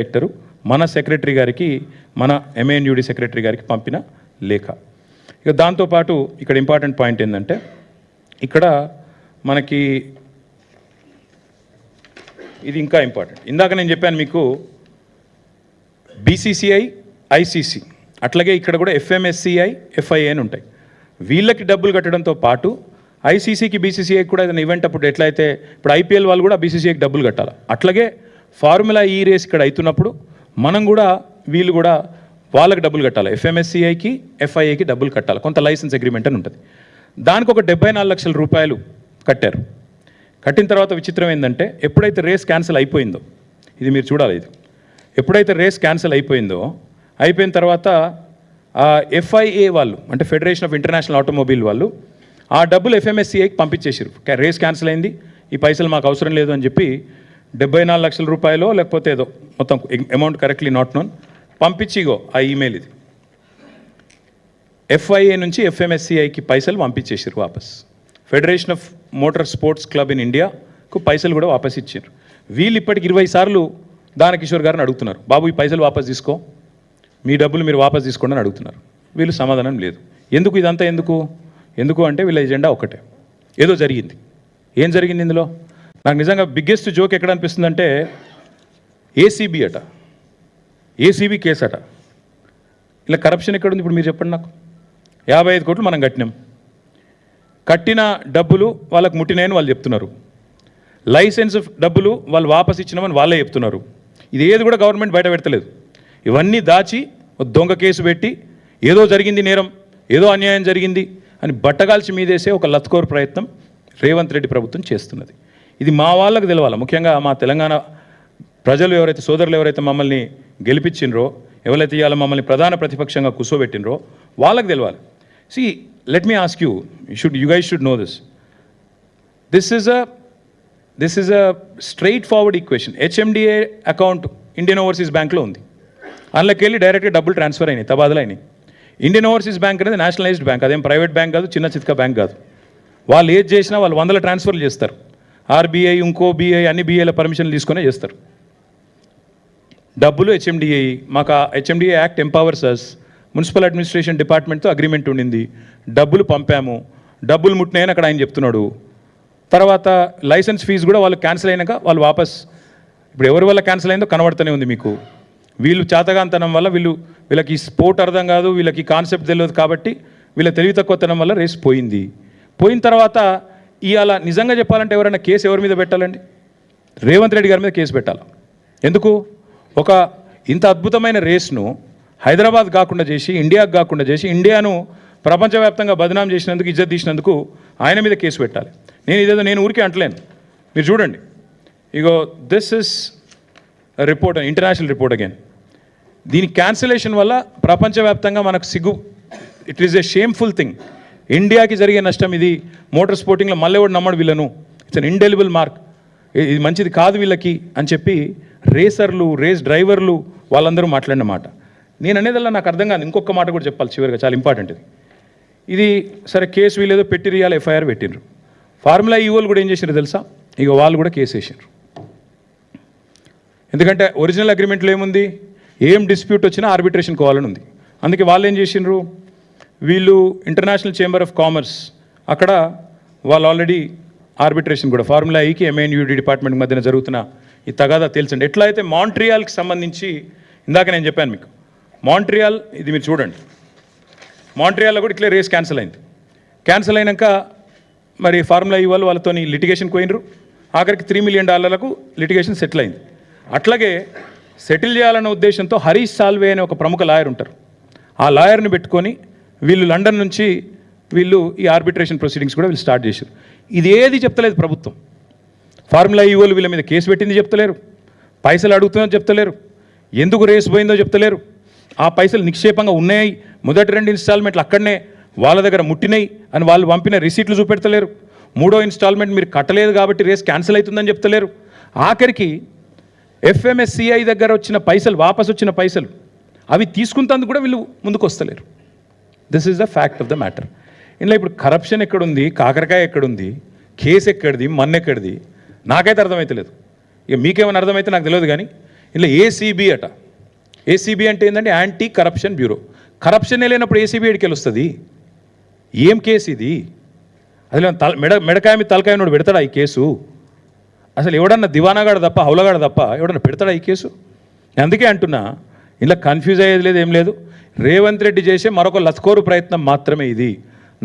Director మన secretary గారికి, మన MANUD సెక్రటరీ గారికి పంపిన లేఖ. ఇక దాంతోపాటు ఇక్కడ ఇంపార్టెంట్ పాయింట్ ఏంటంటే, ఇక్కడ మనకి ఇది ఇంకా ఇంపార్టెంట్. ఇందాక నేను చెప్పాను మీకు BCCI, ICC, అట్లాగే ఇక్కడ కూడా FMSCI, FIA అని ఉంటాయి. వీళ్ళకి డబ్బులు కట్టడంతో పాటు ICCకి BCCI కూడా ఏదైనా ఈవెంట్ అప్పుడు ఎట్లయితే ఇప్పుడు IPL వాళ్ళు కూడా BCCIకి డబ్బులు కట్టాలి. అట్లాగే ఫార్ములా ఈ రేస్ ఇక్కడ అవుతున్నప్పుడు మనం కూడా వీళ్ళు కూడా వాళ్ళకి డబ్బులు కట్టాలి. FMSCIకి, FIAకి డబ్బులు కట్టాలి. కొంత లైసెన్స్ అగ్రిమెంట్ అని ఉంటుంది. దానికి ఒక 74 లక్షల రూపాయలు కట్టారు. కట్టిన తర్వాత విచిత్రం ఏంటంటే, ఎప్పుడైతే రేస్ క్యాన్సిల్ అయిపోయిందో, ఇది మీరు చూడాలి, ఇది ఎప్పుడైతే రేస్ క్యాన్సిల్ అయిపోయిన తర్వాత FIA వాళ్ళు, అంటే ఫెడరేషన్ ఆఫ్ ఇంటర్నేషనల్ ఆటోమొబైల్ వాళ్ళు, ఆ డబ్బులు FMSCIకి పంపించేసారు. రేస్ క్యాన్సిల్ అయింది, ఈ పైసలు మాకు అవసరం లేదు అని చెప్పి 74 లక్షల రూపాయలు లేకపోతే ఏదో మొత్తం అమౌంట్ కరెక్ట్లీ నాట్ నోన్ పంపించిగో ఆ ఈమెయిల్. ఇది FIA నుంచి FMSCIకి పైసలు పంపించేసారు వాపస్. Federation of motor sports club in ఇండియాకు పైసలు కూడా వాపస్ ఇచ్చారు. వీళ్ళు ఇప్పటికి 20 సార్లు దానకిషోర్ గారిని అడుగుతున్నారు, బాబు ఈ పైసలు వాపస్ తీసుకో, మీ డబ్బులు మీరు వాపస్ తీసుకోండి అని అడుగుతున్నారు. వీళ్ళు సమాధానం లేదు. ఎందుకు ఇదంతా ఎందుకు అంటే వీళ్ళ ఎజెండా ఒకటే, ఏదో జరిగింది. ఏం జరిగింది ఇందులో? నాకు నిజంగా బిగ్గెస్ట్ జోక్ ఎక్కడ అనిపిస్తుందంటే, ACB అట, ACB కేసు అట. ఇలా కరప్షన్ ఎక్కడుంది ఇప్పుడు మీరు చెప్పండి నాకు. 55 కోట్లు మనం కట్టిన డబ్బులు వాళ్ళకు ముట్టినాయని వాళ్ళు చెప్తున్నారు. లైసెన్స్ డబ్బులు వాళ్ళు వాపస్ ఇచ్చినామని వాళ్ళే చెప్తున్నారు. ఇది ఏది కూడా గవర్నమెంట్ బయట పెడతలేదు. ఇవన్నీ దాచి దొంగ కేసు పెట్టి ఏదో జరిగింది నేరం, ఏదో అన్యాయం జరిగింది అని బట్టగాల్చి మీదేసే ఒక లత్కోర్ ప్రయత్నం రేవంత్ రెడ్డి ప్రభుత్వం చేస్తున్నది. ఇది మా వాళ్ళకు తెలవాలి. ముఖ్యంగా మా తెలంగాణ ప్రజలు ఎవరైతే, సోదరులు ఎవరైతే మమ్మల్ని గెలిపించినరో, ఎవరైతే ఇవాళ మమ్మల్ని ప్రధాన ప్రతిపక్షంగా కూర్చోబెట్టినరో వాళ్ళకి తెలవాలి. See, let me ask you, you guys should know this. This is a straightforward equation. HMDA account Indian overseas బ్యాంక్లో ఉంది. అందులోకి వెళ్ళి డైరెక్ట్గా డబ్బులు ట్రాన్స్ఫర్ అయినాయి, తబాదలు అయినాయి. ఇండియన్ ఓవర్సీస్ బ్యాంక్ అనేది నేషనలైజ్డ్ బ్యాంక్, అదేం ప్రైవేట్ బ్యాంక్ కాదు, చిన్న చిత్క బ్యాంక్ కాదు. వాళ్ళు ఏది చేసినా వాళ్ళు 100 ట్రాన్స్ఫర్లు చేస్తారు. RBI, ఇంకో BI, అన్ని BIల పర్మిషన్లు తీసుకునే చేస్తారు. డబ్బులు HMDA, మాకు HMDA యాక్ట్ ఎంపవర్స్ అస్. మున్సిపల్ అడ్మినిస్ట్రేషన్ డిపార్ట్మెంట్తో అగ్రిమెంట్ ఉండింది, డబ్బులు పంపాము, డబ్బులు ముట్టినాయని అక్కడ ఆయన చెప్తున్నాడు. తర్వాత లైసెన్స్ ఫీజు కూడా వాళ్ళు క్యాన్సిల్ అయినాక వాళ్ళు వాపస్, ఇప్పుడు ఎవరి వల్ల క్యాన్సిల్ అయిందో కనబడుతూనే ఉంది మీకు. వీళ్ళు చేతగాంతనం వల్ల వీళ్ళకి స్పోర్ట్ అర్థం కాదు, వీళ్ళకి కాన్సెప్ట్ తెలియదు కాబట్టి వీళ్ళ తెలివి తక్కువతనం వల్ల రేస్ పోయిన తర్వాత ఇవాళ నిజంగా చెప్పాలంటే ఎవరైనా కేసు ఎవరి మీద పెట్టాలండి? రేవంత్ రెడ్డి గారి మీద కేసు పెట్టాలి. ఎందుకు? ఒక ఇంత అద్భుతమైన రేస్ను హైదరాబాద్ కాకుండా చేసి, ఇండియాకు కాకుండా చేసి, ఇండియాను ప్రపంచవ్యాప్తంగా బదనాం చేసినందుకు, ఇజ్జత్ తీసినందుకు ఆయన మీద కేసు పెట్టాలి. నేను ఊరికే అంటలేను, మీరు చూడండి. ఇగో this is report, international report again. దీని క్యాన్సిలేషన్ వల్ల ప్రపంచవ్యాప్తంగా మనకు సిగ్గు. It is a shameful thing. ఇండియాకి జరిగే నష్టం ఇది. మోటార్ స్పోర్టింగ్లో మళ్ళీ కూడా నమ్మడు వీళ్ళను. It's an indelible mark. ఇది మంచిది కాదు వీళ్ళకి అని చెప్పి రేసర్లు, రేస్ డ్రైవర్లు వాళ్ళందరూ మాట్లాడిన మాట. నేను అనేదల్లా నాకు అర్థం కాదు. ఇంకొక మాట కూడా చెప్పాలి చివరిగా, చాలా ఇంపార్టెంట్ ఇది. సరే కేసు వీళ్ళేదో పెట్టిరియాలి, FIR పెట్టినరు. ఫార్ములా ఈవోలు కూడా ఏం చేసినారు తెలుసా? ఇక వాళ్ళు కూడా కేసు వేసారు. ఎందుకంటే ఒరిజినల్ అగ్రిమెంట్లో ఏముంది, ఏం డిస్ప్యూట్ వచ్చినా ఆర్బిట్రేషన్ కోవాలని ఉంది. అందుకే వాళ్ళు ఏం చేసినారు, వీళ్ళు ఇంటర్నేషనల్ చేంబర్ ఆఫ్ కామర్స్, అక్కడ వాళ్ళు ఆల్రెడీ ఆర్బిట్రేషన్ కూడా ఫార్ములా ఈకి MANUD డిపార్ట్మెంట్ మధ్యన జరుగుతున్న ఈ తగాదా తేల్చండి. ఎట్లా అయితే మాంట్రియాల్కి సంబంధించి ఇందాక నేను చెప్పాను మీకు, మాంట్రియాల్ ఇది మీరు చూడండి. మాంట్రియాల్లో కూడా ఇట్లే రేస్ క్యాన్సిల్ క్యాన్సిల్ అయినాక మరి ఫార్ములా ఈ వాళ్ళతో లిటిగేషన్ పోయినరు. ఆఖరికి $3 మిలియన్ లిటిగేషన్ సెటిల్ అయింది. అట్లాగే సెటిల్ చేయాలన్న ఉద్దేశంతో హరీష్ సాల్వే అనే ఒక ప్రముఖ లాయర్ ఉంటారు. ఆ లాయర్ని పెట్టుకొని వీళ్ళు లండన్ నుంచి వీళ్ళు ఈ ఆర్బిట్రేషన్ ప్రొసీడింగ్స్ కూడా వీళ్ళు స్టార్ట్ చేశారు. ఇది ఏది చెప్తలేదు ప్రభుత్వం. ఫార్ములా ఈ వీళ్ళ మీద కేసు పెట్టింది చెప్తలేరు, పైసలు అడుగుతుందో చెప్తలేరు, ఎందుకు రేస్ పోయిందో చెప్తలేరు. ఆ పైసలు నిక్షేపంగా ఉన్నాయి, మొదటి 2 ఇన్స్టాల్మెంట్లు అక్కడనే వాళ్ళ దగ్గర ముట్టినాయి అని వాళ్ళు పంపిన రిసీట్లు చూపెడతలేరు. 3వ ఇన్స్టాల్మెంట్ మీరు కట్టలేదు కాబట్టి రేస్ క్యాన్సిల్ అవుతుందని చెప్తలేరు. ఆఖరికి FMSCI దగ్గర వచ్చిన పైసలు, వాపస్ వచ్చిన పైసలు అవి తీసుకుంటందుకు కూడా వీళ్ళు ముందుకు వస్తలేరు. This is the fact of the matter. ఇందులో ఇప్పుడు కరప్షన్ ఎక్కడుంది, కాకరకాయ ఎక్కడుంది, కేసు ఎక్కడిది, మన్నెక్కడిది నాకైతే అర్థమవుతలేదు. ఇక మీకేమైనా అర్థమైతే నాకు తెలియదు. కానీ ఇలా ఏసీబీ అట. ఏసీబీ అంటే ఏంటంటే యాంటీ కరప్షన్ బ్యూరో. కరప్షనే లేనప్పుడు ఏసీబీ ఎడికి వస్తుంది? ఏం కేసు ఇది? అసలు మెడకాయ మీద తలకాయ నోడు పెడతాడా ఈ కేసు? అసలు ఎవడన్నా దివానాగాడు తప్ప, హౌలగాడు తప్ప ఎవడన్నా పెడతాడా ఈ కేసు? అందుకే అంటున్నా, ఇలా కన్ఫ్యూజ్ అయ్యేది లేదు, ఏం లేదు. రేవంత్ రెడ్డి చేసే మరొక లస్కోరు ప్రయత్నం మాత్రమే ఇది.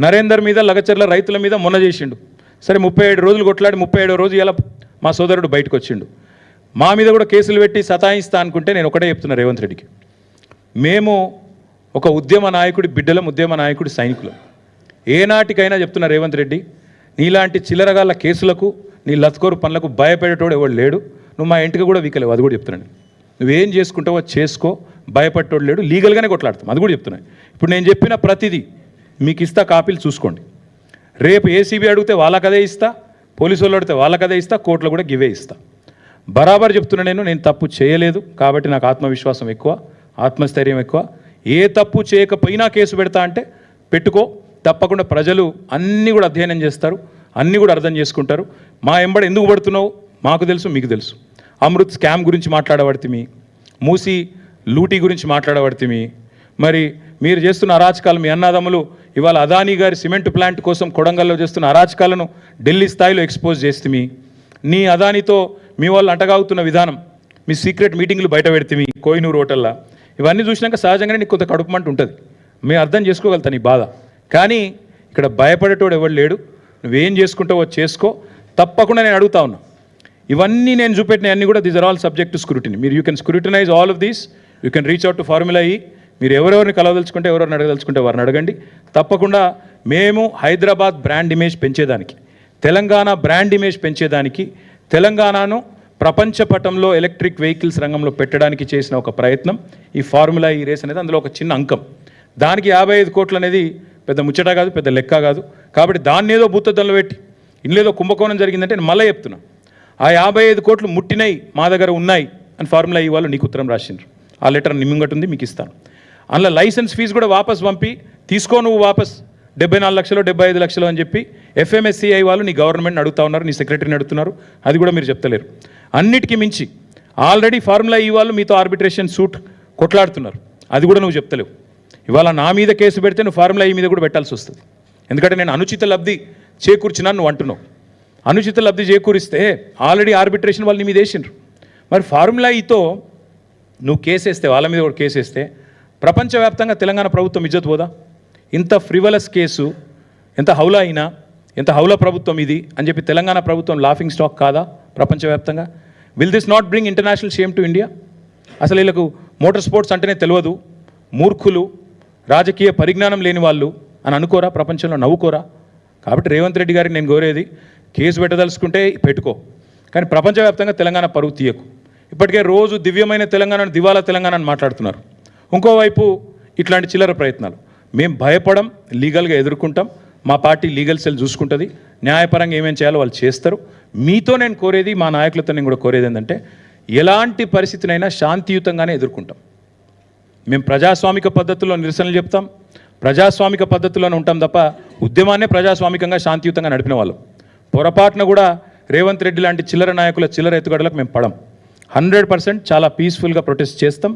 నరేందర్ మీద, లగచర్ల రైతుల మీద మొన్న చేసిండు. సరే 37 రోజులు కొట్లాడి 37వ రోజు ఇలా మా సోదరుడు బయటకు వచ్చిండు. మా మీద కూడా కేసులు పెట్టి సతాయిస్తా అనుకుంటే నేను ఒకటే చెప్తున్నా రేవంత్ రెడ్డికి, మేము ఒక ఉద్యమ నాయకుడి బిడ్డలం, ఉద్యమ నాయకుడి సైనికులం. ఏనాటికైనా చెప్తున్నా రేవంత్ రెడ్డి, నీలాంటి చిల్లరగాళ్ళ కేసులకు, నీ లత్కోరు పనులకు భయపడేటోడు ఎవడు లేడు. నువ్వు మా ఇంటికి కూడా వీకలేవు, అది కూడా చెప్తున్నాను. నువ్వేం చేసుకుంటావో చేసుకో, భయపడేటోడు లేడు. లీగల్గానే కొట్లాడతాం, అది కూడా చెప్తున్నాను. ఇప్పుడు నేను చెప్పిన ప్రతిదీ మీకు ఇస్తా, కాపీలు చూసుకోండి. రేపు ఏసీబీ అడిగితే వాళ్ళకదే ఇస్తా, పోలీసు వాళ్ళు అడిగితే వాళ్ళకదే ఇస్తా, కోర్టులో కూడా గివే ఇస్తా. బరాబర్ చెప్తున్నా, నేను తప్పు చేయలేదు కాబట్టి నాకు ఆత్మవిశ్వాసం ఎక్కువ, ఆత్మస్థైర్యం ఎక్కువ. ఏ తప్పు చేయకపోయినా కేసు పెడతా అంటే పెట్టుకో, తప్పకుండా ప్రజలు అన్నీ కూడా అధ్యయనం చేస్తారు, అన్నీ కూడా అర్థం చేసుకుంటారు. మా ఎంబడ ఎందుకు పడుతున్నావు మాకు తెలుసు, మీకు తెలుసు. అమృత్ స్కామ్ గురించి మాట్లాడబడితిమి, మూసి లూటీ గురించి మాట్లాడబడితిమి. మరి మీరు చేస్తున్న అరాచకాలు, మీ అన్నదమ్ములు ఇవాళ అదానీ గారి సిమెంట్ ప్లాంట్ కోసం కొడంగల్లో చేస్తున్న అరాచకాలను ఢిల్లీ స్థాయిలో ఎక్స్పోజ్ చేస్తుమి. నీ అదానితో మీ వాళ్ళు అంటగాగుతున్న విధానం, మీ సీక్రెట్ మీటింగ్లు బయట పెడితిమి కోహినూరు హోటల్లో. ఇవన్నీ చూసినాక సహజంగానే నీకు కొంత కడుపుమంట ఉంటుంది, మేము అర్థం చేసుకోగలుగుతా నీ బాధ. కానీ ఇక్కడ భయపడేటోడు ఎవడు లేడు. నువ్వేం చేసుకుంటావో చేసుకో, తప్పకుండా నేను అడుగుతా ఉన్నా. ఇవన్నీ నేను చూపెట్టిన అన్నీ కూడా these are all subject to scrutiny. మీరు you can scrutinize all of these, you can reach out to formula E. మీరు ఎవరెవరిని కలవదలుచుకుంటే, ఎవరెవరిని అడగదలుచుకుంటే వారిని అడగండి. తప్పకుండా మేము హైదరాబాద్ బ్రాండ్ ఇమేజ్ పెంచేదానికి, తెలంగాణ బ్రాండ్ ఇమేజ్ పెంచేదానికి, తెలంగాణను ప్రపంచ పటంలో ఎలక్ట్రిక్ వెహికల్స్ రంగంలో పెట్టడానికి చేసిన ఒక ప్రయత్నం ఈ ఫార్ములా ఈ రేస్ అనేది. అందులో ఒక చిన్న అంకం, దానికి 55 కోట్లు అనేది పెద్ద ముచ్చట కాదు, పెద్ద లెక్క కాదు. కాబట్టి దాన్ని ఏదో భూతద్దంలో పెట్టి ఇల్లేదో కుంభకోణం జరిగిందంటే నేను మళ్ళీ చెప్తున్నా, ఆ 55 కోట్లు ముట్టినాయి, మా దగ్గర ఉన్నాయి అని ఫార్ములా ఈ వాళ్ళు నీకు ఉత్తరం రాసిండ్రు. ఆ లెటర్ నిమ్మింగటి ఉంది, మీకు ఇస్తాను. అందులో లైసెన్స్ ఫీజు కూడా వాపస్ పంపి తీసుకో, నువ్వు వాపస్ 74 లక్షలు 75 లక్షలు అని చెప్పి FMSCI వాళ్ళు నీ గవర్నమెంట్ని అడుగుతా ఉన్నారు, నీ సెక్రటరీని అడుగుతున్నారు. అది కూడా మీరు చెప్తలేరు. అన్నిటికీ మించి ఆల్రెడీ ఫార్ములా ఈ వాళ్ళు మీతో ఆర్బిట్రేషన్ సూట్ కొట్లాడుతున్నారు, అది కూడా నువ్వు చెప్తలేవు. ఇవాళ నా మీద కేసు పెడితే నువ్వు ఫార్ములా ఈ మీద కూడా పెట్టాల్సి వస్తుంది. ఎందుకంటే నేను అనుచిత లబ్ధి చేకూర్చినాను నువ్వు అంటున్నావు. అనుచిత లబ్ధి చేకూరిస్తే ఆల్రెడీ ఆర్బిట్రేషన్ వాళ్ళు నీ మీద వేసిండ్రు. మరి ఫార్ములా ఈతో నువ్వు కేసేస్తే, వాళ్ళ మీద కూడా కేసేస్తే ప్రపంచవ్యాప్తంగా తెలంగాణ ప్రభుత్వం ఇజ్జత్ పోదా? ఇంత ఫ్రివలస్ కేసు, ఎంత హౌలా అయినా, ఎంత హౌలా ప్రభుత్వం ఇది అని చెప్పి తెలంగాణ ప్రభుత్వం లాఫింగ్ స్టాక్ కాదా ప్రపంచవ్యాప్తంగా? Will this not bring international shame to India? అసలు వీళ్ళకు మోటార్ స్పోర్ట్స్ అంటేనే తెలియదు, మూర్ఖులు, రాజకీయ పరిజ్ఞానం లేని వాళ్ళు అని అనుకోరా? ప్రపంచంలో నవ్వుకోరా? కాబట్టి రేవంత్ రెడ్డి గారికి నేను కోరేది, కేసు పెట్టదలుచుకుంటే పెట్టుకో, కానీ ప్రపంచవ్యాప్తంగా తెలంగాణ పరువు తీయకు. ఇప్పటికే రోజు దివ్యమైన తెలంగాణను, దివాలా తెలంగాణ అని మాట్లాడుతున్నారు. ఇంకోవైపు ఇట్లాంటి చిల్లర ప్రయత్నాలు. మేము భయపడం, లీగల్గా ఎదుర్కొంటాం. మా పార్టీ లీగల్ సెల్ చూసుకుంటుంది, న్యాయపరంగా ఏమేం చేయాలో వాళ్ళు చేస్తారు. మీతో నేను కోరేది, మా నాయకులతో నేను కూడా కోరేది ఏంటంటే, ఎలాంటి పరిస్థితినైనా శాంతియుతంగానే ఎదుర్కొంటాం. మేము ప్రజాస్వామిక పద్ధతుల్లో నిరసనలు చెప్తాం, ప్రజాస్వామిక పద్ధతుల్లోనే ఉంటాం తప్ప ఉద్యమాన్నే ప్రజాస్వామికంగా శాంతియుతంగా నడిపిన వాళ్ళం. పొరపాటున కూడా రేవంత్ రెడ్డి లాంటి చిల్లర నాయకుల చిల్లర ఎత్తుగడలకు మేము పడం. 100% చాలా పీస్ఫుల్గా ప్రొటెస్ట్ చేస్తాం,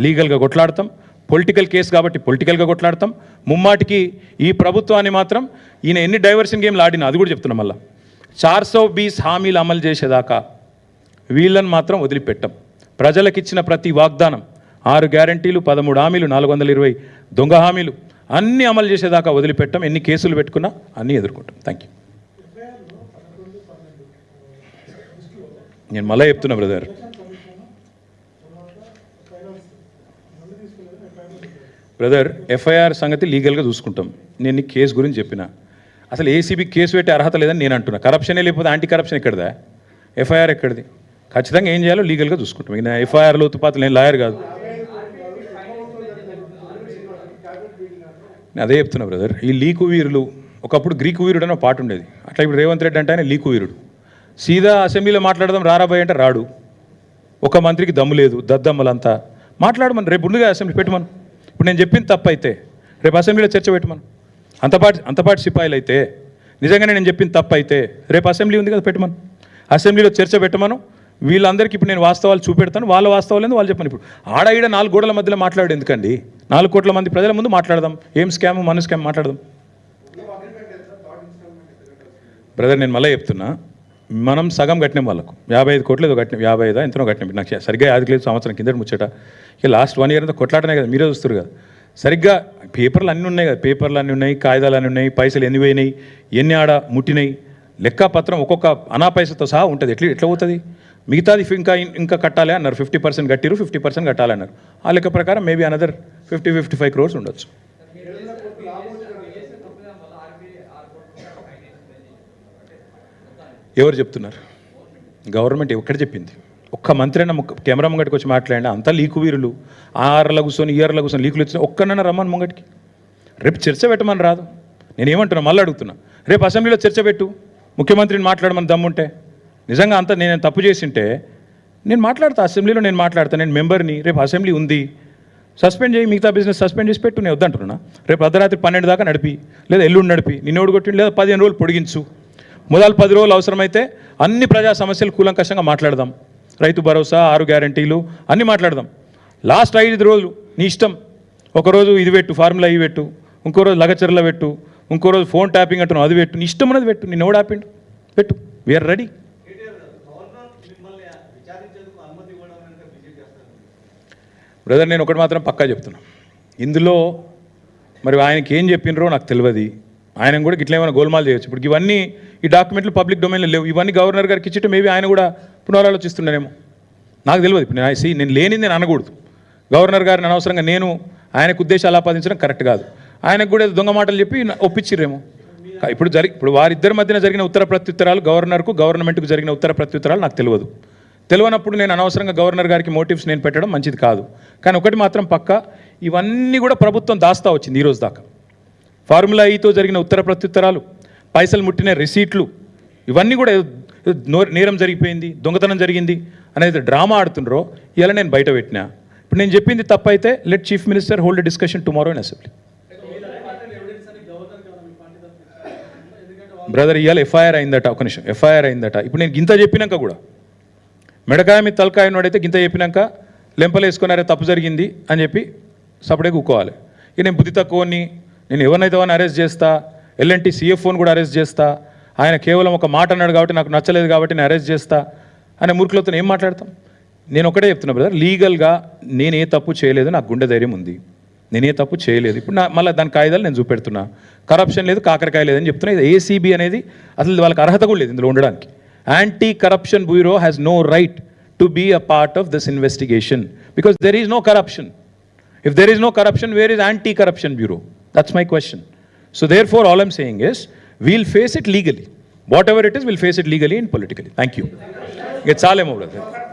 లీగల్గా కొట్లాడతాం. పొలిటికల్ కేసు కాబట్టి పొలిటికల్గా కొట్లాడతాం. ముమ్మాటికి ఈ ప్రభుత్వాన్ని మాత్రం ఈయన ఎన్ని డైవర్షన్ గేమ్లు ఆడినా, అది కూడా చెప్తున్నాం, మళ్ళీ 420 హామీలు అమలు చేసేదాకా వీళ్ళని మాత్రం వదిలిపెట్టాం. ప్రజలకు ఇచ్చిన ప్రతి వాగ్దానం, 6 గ్యారంటీలు, 13 హామీలు, 420 దొంగ హామీలు అన్నీ అమలు చేసేదాకా వదిలిపెట్టాం. ఎన్ని కేసులు పెట్టుకున్నా అన్నీ ఎదుర్కొంటాం. Thank you. నేను మళ్ళీ చెప్తున్నా బ్రదర్, ఎఫ్ఐఆర్ సంగతి లీగల్గా చూసుకుంటాం. నేను నీ కేసు గురించి చెప్పిన, అసలు ఏసీబీ కేసు పెట్టే అర్హత లేదని నేను అంటున్నా. కరప్షనే లేకపోతే యాంటీ కరప్షన్ ఎక్కడిదా? ఎఫ్ఐఆర్ ఎక్కడిది? ఖచ్చితంగా ఏం చేయాలో లీగల్గా చూసుకుంటాం. ఇక ఎఫ్ఐఆర్లో తుపాతులు, నేను లాయర్ కాదు. నేను అదే చెప్తున్నా బ్రదర్, ఈ లీకు వీరులు, ఒకప్పుడు గ్రీకు వీరుడు అని ఒక పాట ఉండేది, అట్లా ఇప్పుడు రేవంత్ రెడ్డి అంటే ఆయన లీకు వీరుడు. సీదా అసెంబ్లీలో మాట్లాడదాం రారాబాయ్ అంటే రాడు. ఒక మంత్రికి దమ్ము లేదు, దద్దమ్మలంతా మాట్లాడమని, రేపు ముందుగా అసెంబ్లీ పెట్టమను. ఇప్పుడు నేను చెప్పింది తప్పు అయితే రేపు అసెంబ్లీలో చర్చ పెట్టమను. అంతపాటి సిపాయిలు అయితే, నిజంగానే నేను చెప్పింది తప్పు అయితే రేపు అసెంబ్లీ ఉంది కదా పెట్టమను, అసెంబ్లీలో చర్చ పెట్టమను. వీళ్ళందరికీ ఇప్పుడు నేను వాస్తవాలు చూపెడతాను, వాళ్ళ వాస్తవాలు ఏందో వాళ్ళు చెప్పండి. ఇప్పుడు ఈడ 4 గోడల మధ్యలో మాట్లాడు ఎందుకండి? 4 కోట్ల మంది ప్రజల ముందు మాట్లాడదాం, ఏం స్కామ్ మన స్కామ్ మాట్లాడదాం. బ్రదర్ నేను మళ్ళీ చెప్తున్నా, మనం సగం కట్టినాం వాళ్ళకు 55 కోట్లు ఏదో కట్టినాం, 55 ఎంతనో కట్టినాం. నాకు సరిగ్గా యాదకి లేదు, సంవత్సరం కింద ముచ్చట. ఇక లాస్ట్ 1 ఇయర్ అంతా కొట్లాటనే కదా, మీరే చూస్తారు కదా. సరిగ్గా పేపర్లు అన్నీ ఉన్నాయి కదా, పేపర్లు అన్నీ ఉన్నాయి, కాగితాలు అన్నీ ఉన్నాయి, పైసలు ఎన్ని పోయినాయి, ఎన్ని ఆడ ముట్టినాయి, లెక్కపత్రం ఒక్కొక్క అనా పైసతో సహా ఉంటుంది. ఎట్లా పోతుంది? మిగతాది ఇంకా కట్టాలి అన్నారు. 50% కట్టిరు, 50% కట్టాలి అన్నారు. ఆ లెక్క ప్రకారం మేబీ అనదర్ 50-55 crores ఉండొచ్చు. ఎవరు చెప్తున్నారు? గవర్నమెంట్ ఎక్కడ చెప్పింది? ఒక్క మంత్రి అయినా కెమెరా ముంగటికి వచ్చి మాట్లాడినా అంతా లీకు వీరులు, ఆర్ల కూర్చొని ఈఆర్ల కూర్చొని లీకులు వచ్చిన ఒక్కనన్నా రమ్మని ముంగటికి. రేపు చర్చ పెట్టమని రాదు. నేనేమంటున్నా, మళ్ళీ అడుగుతున్నా, రేపు అసెంబ్లీలో చర్చ పెట్టు, ముఖ్యమంత్రిని మాట్లాడమని దమ్ముంటే. నిజంగా అంతా నేను తప్పు చేసింటే నేను మాట్లాడతా, అసెంబ్లీలో నేను మాట్లాడతా, నేను మెంబర్ని. రేపు అసెంబ్లీ ఉంది, సస్పెండ్ చేయి, మిగతా బిజినెస్ సస్పెండ్ చేసి పెట్టు. నేను వద్దంటున్నా. రేపు అర్ధరాత్రి 12 దాకా నడిపి, లేదా ఎల్లుండి నడిపి, నిన్ను ఓడిగొట్టిండి, లేదా 15 రోజులు పొడిగించు. మొదలు 10 రోజులు అవసరమైతే అన్ని ప్రజా సమస్యలు కూలంకషంగా మాట్లాడదాం. రైతు భరోసా, 6 గ్యారంటీలు అన్నీ మాట్లాడదాం. లాస్ట్ 5 రోజులు నీ ఇష్టం. ఒకరోజు ఇది పెట్టు, ఫార్ములా ఇవి పెట్టు, ఇంకో రోజు లగచర్ల పెట్టు, ఇంకో రోజు ఫోన్ ట్యాపింగ్ అంటున్నావు అది పెట్టు, నీ ఇష్టం అనేది పెట్టు. నిన్ను ఎవడు ఆపిండు? పెట్టు, వీఆర్ రెడీ. బ్రదర్ నేను ఒకటి మాత్రం పక్కా చెప్తున్నా, ఇందులో మరి ఆయనకి ఏం చెప్పినరో నాకు తెలియదు. ఆయన కూడా ఇట్లా ఏమైనా గోల్మాల్ చేయొచ్చు. ఇప్పుడు ఇవన్నీ ఈ డాక్యుమెంట్లు పబ్లిక్ డొమైన్లో లేవు. ఇవన్నీ గవర్నర్ గారికి ఇచ్చితే మేబీ ఆయన కూడా పునరాలోచిస్తున్నారేమో, నాకు తెలియదు. ఇప్పుడు నేను లేనిది నేను అనకూడదు. గవర్నర్ గారిని అనవసరంగా నేను ఆయనకు ఉద్దేశాలు ఆపాదించడం కరెక్ట్ కాదు. ఆయనకు కూడా దొంగ మాటలు చెప్పి ఒప్పించిర్రేమో. ఇప్పుడు వారిద్దరి మధ్యన జరిగిన ఉత్తర ప్రత్యుత్తరాలు, గవర్నర్కు గవర్నమెంట్కు జరిగిన ఉత్తర ప్రత్యుత్తరాలు నాకు తెలియనప్పుడు నేను అనవసరంగా గవర్నర్ గారికి మోటివ్స్ నేను పెట్టడం మంచిది కాదు. కానీ ఒకటి మాత్రం పక్కా, ఇవన్నీ కూడా ప్రభుత్వం దాస్తా వచ్చింది ఈరోజు దాకా. ఫార్ములా ఈతో జరిగిన ఉత్తర ప్రత్యుత్తరాలు, పైసలు ముట్టిన రిసీట్లు, ఇవన్నీ కూడా నేరం జరిగిపోయింది, దొంగతనం జరిగింది అనేది డ్రామా ఆడుతుండ్రో ఇలా నేను బయట పెట్టినా. ఇప్పుడు నేను చెప్పింది తప్పైతే let chief minister hold discussion tomorrow in assembly. Brother ఇవాళ ఎఫ్ఐఆర్ అయిందట, ఒక నిమిషం, ఎఫ్ఐఆర్ అయిందట. ఇప్పుడు నేను గింత చెప్పినాక కూడా మెడకాయ మీద తలకాయ ఉన్నాడైతే గింత చెప్పినాక లెంపలేసుకున్నారే తప్పు జరిగింది అని చెప్పి సపడే కూకోవాలి. ఇక నేను బుద్ధి తక్కువని, నేను ఎవరినైతే వాడిని అరెస్ట్ చేస్తా, ఎల్ఎన్టీ CFOని కూడా అరెస్ట్ చేస్తా, ఆయన కేవలం ఒక మాట అన్నాడు కాబట్టి నాకు నచ్చలేదు కాబట్టి నేను అరెస్ట్ చేస్తా అనే మూర్ఖులతో ఏం మాట్లాడతాం? నేను ఒకటే చెప్తున్నా బ్రదర్, లీగల్గా నేనే తప్పు చేయలేదు, నాకు గుండె ధైర్యం ఉంది, నేనే తప్పు చేయలేదు. ఇప్పుడు మళ్ళీ దాని కాయిదాలు నేను చూపెడుతున్నా. కరప్షన్ లేదు, కాకరకాయ లేదని చెప్తున్నా. ఇది ACB అనేది అసలు వాళ్ళకి అర్హత కూడా లేదు ఇందులో ఉండడానికి. Anti corruption bureau has no right to be a part of this investigation because there is no corruption. If there is no corruption, where is anti-corruption bureau? That's my question. So therefore, all I'm saying is, we'll face it legally. Whatever it is, we'll face it legally and politically. Thank you. It's all, brother.